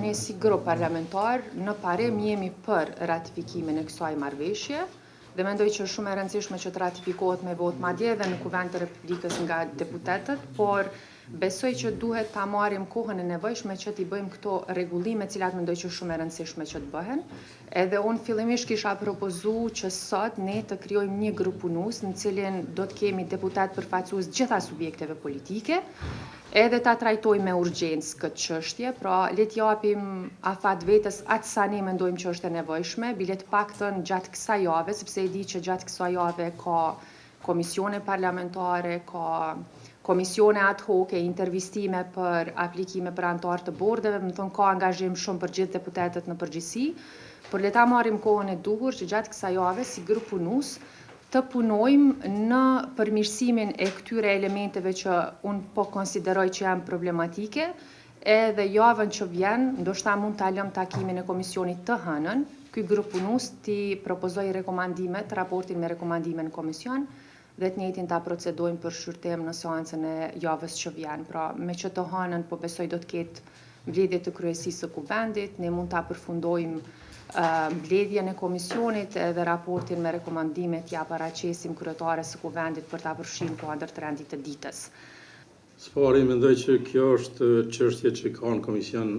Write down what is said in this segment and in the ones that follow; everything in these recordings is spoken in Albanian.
ne si grup parlamentar në parim jemi për ratifikimin e kësaj marrëveshje dhe mendoj që është shumë e rëndësishme që të ratifikohet me votë madje edhe në Kuvend të Republikës nga deputetët, por besoj që duhet ta marrim kohën e nevojshme që t'i bëjmë këto rregullime, cilat mendoj që është shumë e rëndësishme që të bëhen. Edhe unë fillimisht kisha propozuar që sot ne të krijojmë një grup punues në cilin do të kemi deputet përfaqësues gjitha subjekteve politike, edhe ta trajtojmë me urgjencë këtë çështje, pra le t'japim afat vetës atë sa ne mendojmë që është e nevojshme, bile të paktën gjatë kësaj jave, sepse e di që gjatë kësaj jave ka komisione parlamentare, ka komisione ad hoc e intervistime për aplikime për anëtar të bordeve, më thonë ka angazhim shumë për gjithë deputetët në përgjithësi, por le ta marrim kohën e duhur që gjatë kësaj jave si grup punues të punojmë në përmirësimin e këtyre elementeve që unë po konsideroj që janë problematike, edhe javën që vjen, ndoshta mund ta lëm takimin e komisionit të hënën, ky grup punues t'i propozoj rekomandimet, raportin me rekomandime në komision, dhe të njëjtin ta procedojmë për shqyrtim në seancën e javës që vjen. Pra, me që të hënën po besoj do të ketë mbledhje të kryesisë së Kuvendit, ne mund ta përfundojmë mbledhjen e komisionit edhe raportin me rekomandimet t'ja paraqesim kryetares së Kuvendit për ta përfshirë kuadër trendit të ditës. Së pari mendoj që kjo është çështje që ka në komision,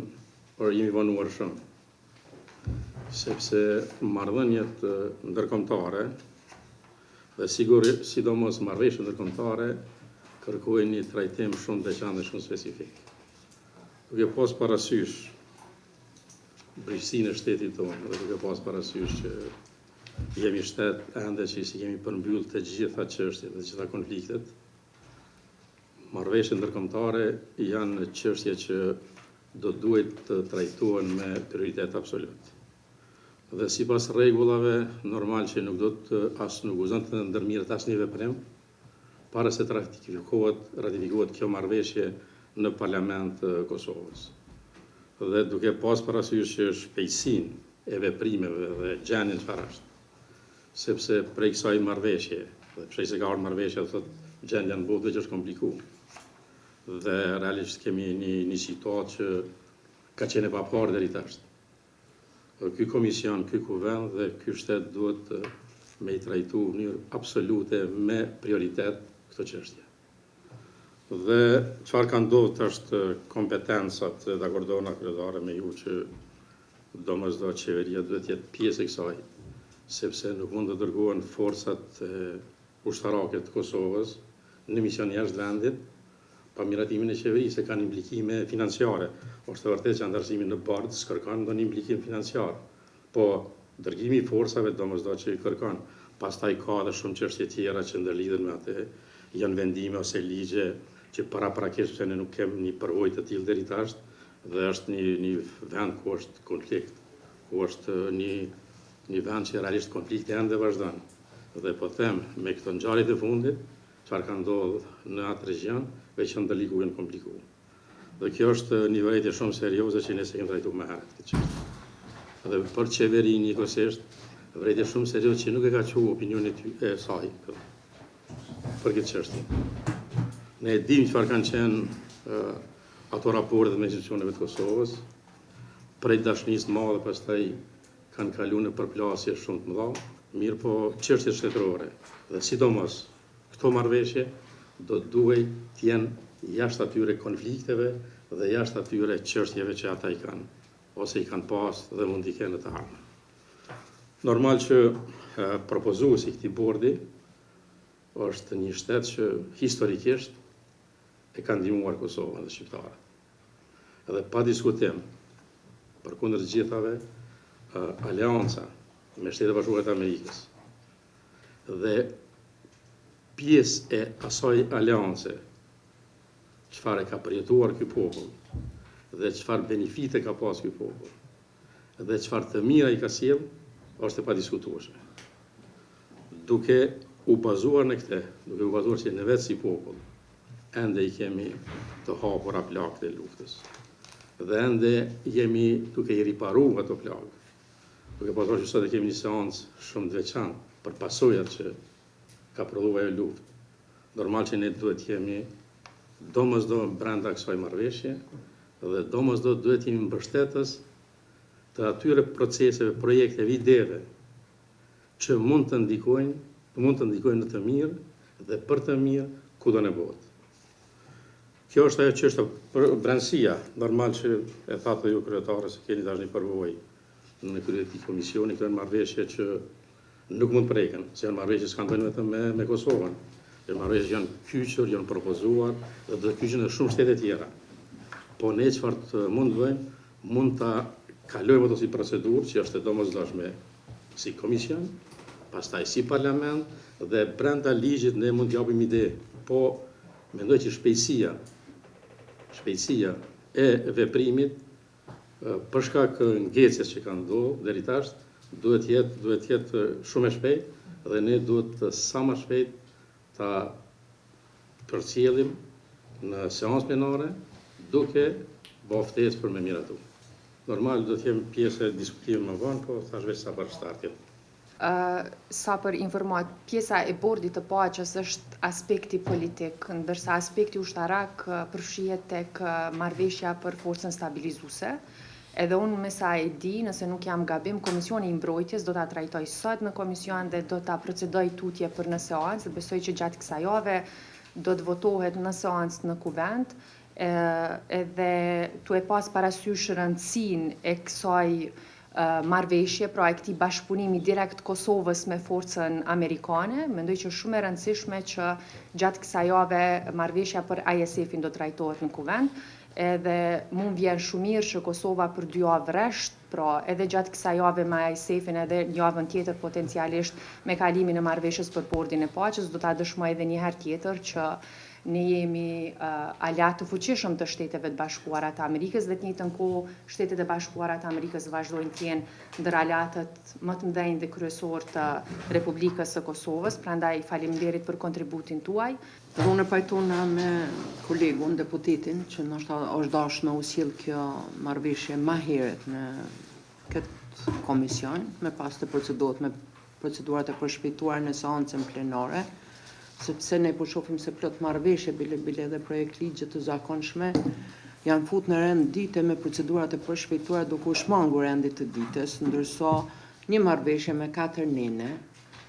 por jemi vonuar shumë. Sepse marrëdhëniet ndërkombëtare dhe sidomos marrëveshjet ndërkombëtare kërkojnë një trajtim shumë të veçantë dhe shumë specifik. Duke pas parasysh brejësinë e shtetit tonë dhe duke pas parasysh që jemi shtet ende që si kemi përmbyll të gjitha çështjet dhe të gjitha konfliktet, marrëveshjet ndërkombëtare janë çështje që do duhet të trajtohen me prioritet absolut. Dhe sipas rregullave, normal që nuk guzon të ndërmirët asnjë veprim para se të ratifikohet kjo marrëveshje në Parlament të Kosovës. Dhe duke pas parasysh që shpejtësinë e veprimeve dhe gjendjen çfarë është, sepse prej kësaj marrëveshje, dhe pse se ka ardhur marrëveshja, thotë gjendja në botë që është komplikuar. Dhe realisht kemi një situatë që ka qenë e paparë deri tash. Ky komision, ky kuvend dhe ky shtet duhet me i trajtu në mënyrë absolute me prioritet këtë çështje. Dhe çfarë ka ndodhur është kompetencat, dakordona kryetare me ju që domosdoshmë qeveria duhet të jetë pjesë e kësaj, sepse nuk mund të dërgohen forcat ushtarake të Kosovës në mision jashtë vendit pa miratimin e qeverisë, se kanë implikime financiare. Është vërtet që anëtarësimi në bardh s'kërkon ndonjë implikim financiar, po dërgimi i forcave domosdoshmë që i kërkon. Pastaj ka edhe shumë çështje tjera që ndërlidhen me atë, janë vendime ose ligje që paraprakisht se ne nuk kemi një përvojë të tillë deri tash, dhe është një vend ku është konflikt, ku është një vend që realisht konflikti ende vazhdon. Dhe po them me këto ngjarjet e fundit, çfarë ka ndodhur në atë region, veçanë liku janë komplikuar. Dhe kjo është një vërejtje shumë serioze që ne se kemi trajtuar më herët këtë çështje. Dhe për qeverinë njëkohësisht, vërejtje shumë serioze që nuk e ka thënë opinionit e saj për këtë çështje. Ne e dimë çfarë kanë qenë ato raportet me institucioneve të Kosovës, prej dashurisë të madhe, pastaj kanë kaluar në përplasje shumë të mëdha, mirë po çështjet shtetërore dhe sidomos këto marrëveshje do duhet të jenë jashtë atyre konflikteve dhe jashtë atyre çështjeve që ata i kanë, ose i kanë pas dhe mund t'i kenë në të ardhmen. Normal që propozuesi i këtij bordi është një shtet që historikisht e ka ndihmuar Kosovën dhe shqiptarët. Edhe pa diskutim, përkundër të gjithave, aleanca me Shtetet Bashkuara të Amerikës dhe pjesë e asaj aleance, çfarë ka përjetuar ky popull dhe çfarë benefite ka pas ky popull dhe çfarë të mira i ka sjell, është e padiskutueshme. Duke u bazuar në këtë, duke u bazuar që ne vetë si popull ende i kemi të hapura plagët e luftës. Dhe ende jemi duke i riparuar ato plagë. Duke pasur që sot e kemi një seancë shumë të veçantë për pasojat që ka prodhuar ajo luftë. Normal që ne duhet jemi domosdoshmë brenda kësaj marrëveshje Dhe domosdoshmë duhet jemi mbështetës të atyre proceseve, projekteve, ideve që mund të ndikojnë në të mirë dhe për të mirë kudo në botë. Kjo është ajo që është brendësia, normal që e thatë ju kryetare se keni tash një përvojë në krye të komisioni, këto janë marrëveshje që nuk mund preken, se janë marrëveshje s'kan bënë vetëm me Kosovën. Janë marrëveshje që janë kyçur, janë propozuar dhe do të kyçen edhe shumë shtete tjera. Po ne çfarë mund të bëjmë, mund ta kalojmë ato si procedurë që është e domosdoshme si komision, pastaj si parlament dhe brenda ligjit ne mund të japim ide, po mendoj që shpejtësia e veprimit për shkak ngecjes që kanë ndodhur deri tash duhet jetë shumë e shpejtë dhe ne duhet sa më shpejt ta përcjellim në seancë plenare duke bërë ftesë për me miratu. Normal do të jem pjesë e diskutimit më vonë, po thash vetë sa për startit. Sa për informat, pjesa e bordit të paqes është aspekti politik, ndërsa aspekti ushtarak përfshihet tek marrëveshja për forcën stabilizuese. Edhe unë me sa e di, nëse nuk jam gabim, Komisioni i Mbrojtjes do ta trajtoj sot në komision dhe do ta procedoj tutje për në seancë. Besoj që gjatë kësaj jave do të votohet në seancë në kuvent, edhe tu e pas parasysh rëndësinë e kësaj marrëveshje, pra e këtij bashkëpunimi direkt Kosovës me forcën amerikane. Mendoj që është shumë e rëndësishme që gjatë kësaj jave marrëveshja për ISAF-in do trajtohet në kuvent, edhe mund vjen shumë mirë që Kosova për 2 javë rresht, pra edhe gjatë kësaj jave me ISAF-in edhe javën tjetër potencialisht me kalimin e marrëveshjes për bordin e paqes, do ta dëshmoj edhe një herë tjetër që ne jemi aleat të fuqishëm të Shteteve të Bashkuara të Amerikës dhe të njëjtën kohë Shtetet e Bashkuara të Amerikës vazhdojnë të jenë ndër aleatët më të mëdhenj dhe kryesor të Republikës së Kosovës, prandaj faleminderit për kontributin tuaj. Dhe unë e pajtona me kolegun, deputetin, që ndoshta është dashur me u sjell kjo marrëveshje më herët në këtë komision, me pas të procedohet me procedurat e përshpejtuara në seancën plenare, sepse ne po shohim se plot marrëveshje bile edhe projekt ligje të zakonshme janë fut në rend dite me procedurat e përshpejtuara duke u shmangur rendit të ditës, ndërsa një marrëveshje me 4 nene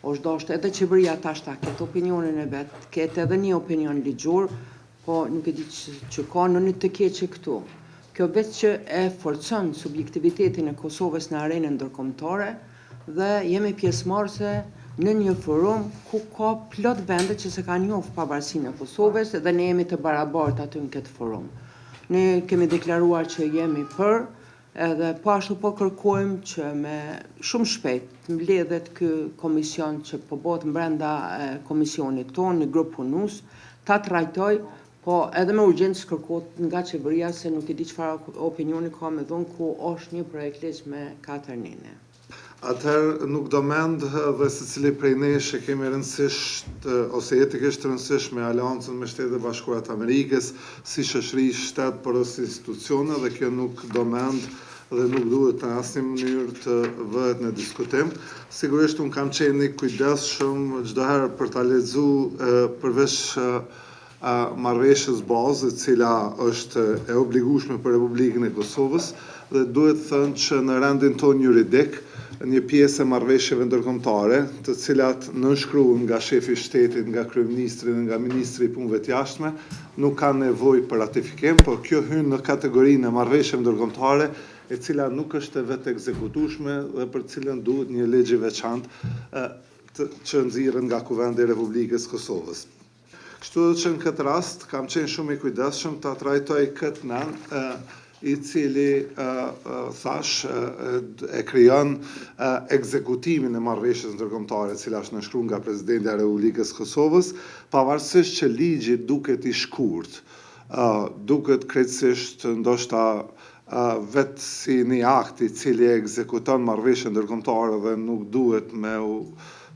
është dashur edhe qeveria tash ta ketë opinionin e vet, ketë edhe një opinion ligjor, po nuk e di që ka në një të keqe këtu. Kjo vetë që e forcon subjektivitetin e Kosovës në arenën ndërkombëtare dhe jemi pjesëmarrëse në një forum ku ka plot vende që se kanë njohur pavarësinë e Kosovës dhe ne jemi të barabartë aty në këtë forum. Ne kemi deklaruar që jemi për, edhe po ashtu po kërkojmë që me shumë shpejt mbledhet ky komision që po bëhet brenda komisionit tonë, një grup punus, ta trajtoj, po edhe me urgjencë kërkohet nga qeveria se nuk e di çfarë opinioni ka me dhënë ku është një projekt ligj me 4 nene. Atëherë nuk do mend dhe secili prej nesh e kemi rëndësisht ose etikisht rëndësishme aleancën me Shtetet e Bashkuara të Amerikës si shoqëri shtet por ose institucione dhe kjo nuk do mend dhe nuk duhet në asnjë mënyrë të vëhet në diskutim. Sigurisht unë kam qenë kujdesshëm çdo herë për ta lexuar përveç marrëveshjes bazë, e cila është e obligueshme për Republikën e Kosovës dhe duhet thënë që në rendin tonë juridik një pjesë e marrëveshjeve ndërkombëtare, të cilat nënshkruhen nga shefi i shtetit, nga kryeministri dhe nga ministri i punëve të jashtme, nuk kanë nevojë për ratifikim, por kjo hyn në kategorinë e marrëveshjeve ndërkombëtare, e cila nuk është vetë ekzekutueshme dhe për cilën duhet një ligj i veçantë që nxirret nga Kuvendi i Republikës Kosovës. Kështu që në këtë rast kam qenë shumë i kujdesshëm ta trajtoj këtë nën i cili thash e krijon ekzekutimin e marrëveshjes ndërkombëtare, e cila është nënshkruar nga Presidenti i Republikës Kosovës, pavarësisht që ligji duket i shkurt, duket krejtësisht ndoshta vetë si një akt i cili e ekzekuton marrëveshjen ndërkombëtare dhe nuk duhet me u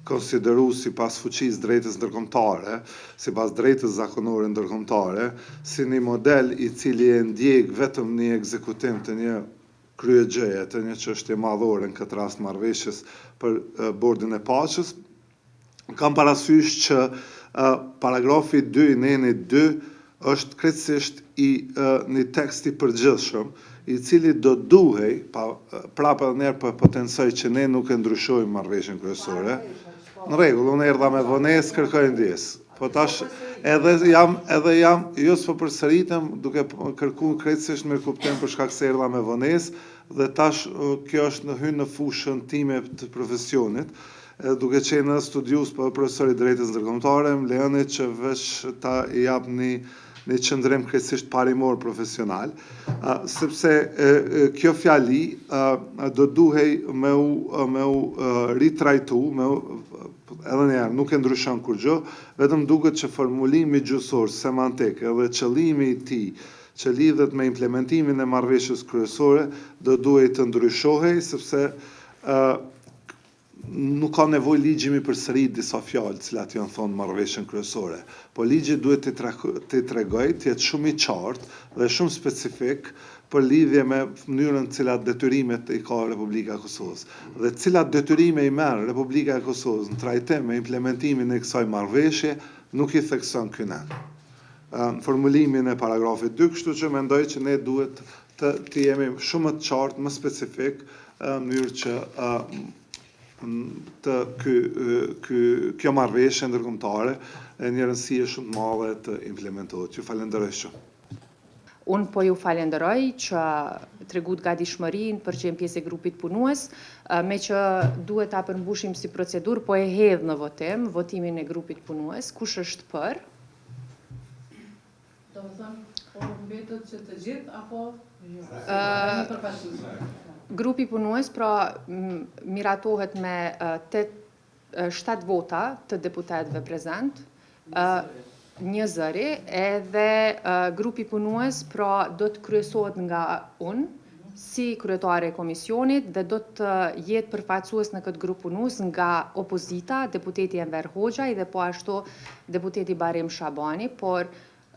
konsideru si pas fuqisë drejtës ndërkombëtare, si pas drejtës zakonore ndërkombëtare, si një model i cili e ndjek vetëm një ekzekutim të një kryegjeje, të një çështje madhore, në këtë rast marrëveshjes për bordin e paqes. Kam parasysh që paragrafi 2 neni 2 është krejtësisht një tekst i përgjithshëm, i cili do duhej, prapë edhe njerë për potencoj që ne nuk e ndryshojmë marrëveshjen kryesore. Në rregull, unë erdha me vonesë, kërkoj ndjes. Po tash edhe jam jo s'po përsëritem duke kërkuar krejtësisht mirëkuptim për shkak se erdha me vonesë dhe tash kjo është hyn në fushën time të profesionit. Duke qenë studius për profesor i drejtës ndërkombëtare, më lejoni që veç ta jap një qëndrim krejtësisht parimor profesional, sepse kjo fjali do duhej me u ritrajtu, edhe njerë nuk e ndryshon kur gjë, vetëm duket që formulimi gjuhësor, semantik edhe qëllimi i tij që lidhet me implementimin e marrëveshjes kryesore do duhej të ndryshohej, sepse nuk ka nevojë ligji mi përsërit disa fjalë të cilat janë thonë marrëveshjen kryesore, po ligji duhet të tregojë, të jetë shumë i qartë dhe shumë specifik për lidhje me mënyrën cilat detyrimet i ka Republika e Kosovës. Dhe cilat detyrime i merr Republika e Kosovës në trajtim me implementimin e kësaj marrëveshje nuk i thekson ky nen. Formulimin e paragrafit 2, kështu që mendoj që ne duhet të jemi shumë më të qartë, më specifik, në mënyrë që kjo marrëveshje ndërkombëtare një rëndësi shumë të madhe të implementohet. Ju falenderoj shumë. Unë po ju falenderoj që tregut gatishmërinë për që jem pjesë e grupit punues, me që duhet ta përmbushim si procedurë, po e hedh në votimin e grupit punues. Kush është për? Do të thënë, po mbetet që të gjithë apo jo? Grupi punues pra miratohet me 7 vota të deputetëve prezent, një zëri, edhe grupi punues pra do të kryesohet nga unë, si kryetare e komisionit, dhe do të jetë përfaqësues në këtë grup punues nga opozita, deputeti Enver Hoxha dhe po ashtu deputeti Barim Shabani, por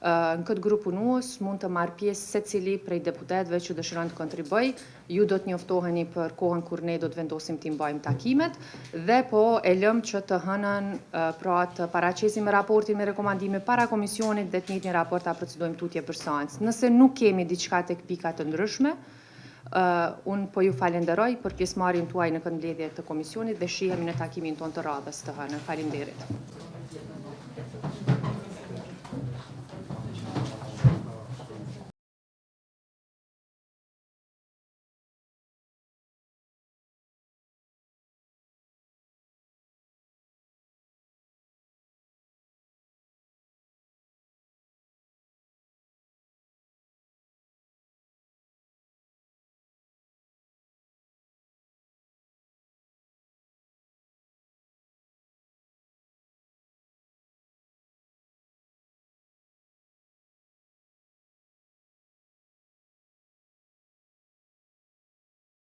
në këtë grup punues mund të marrë pjesë secili prej deputetëve që dëshiron të kontriboj. Ju do të njoftoheni për kohën kur ne do të vendosim të mbajmë takimet dhe po e lëm që të hënën pra të paraqesim raportin me rekomandime para komisionit dhe të njëjtin raport ta procedojmë tutje për seancë. Nëse nuk kemi diçka tek pika të ndryshme, unë po ju falenderoj për pjesëmarrjen tuaj në këtë mbledhje të komisionit dhe shihemi në takimin tonë të radhës të hënën. Faleminderit.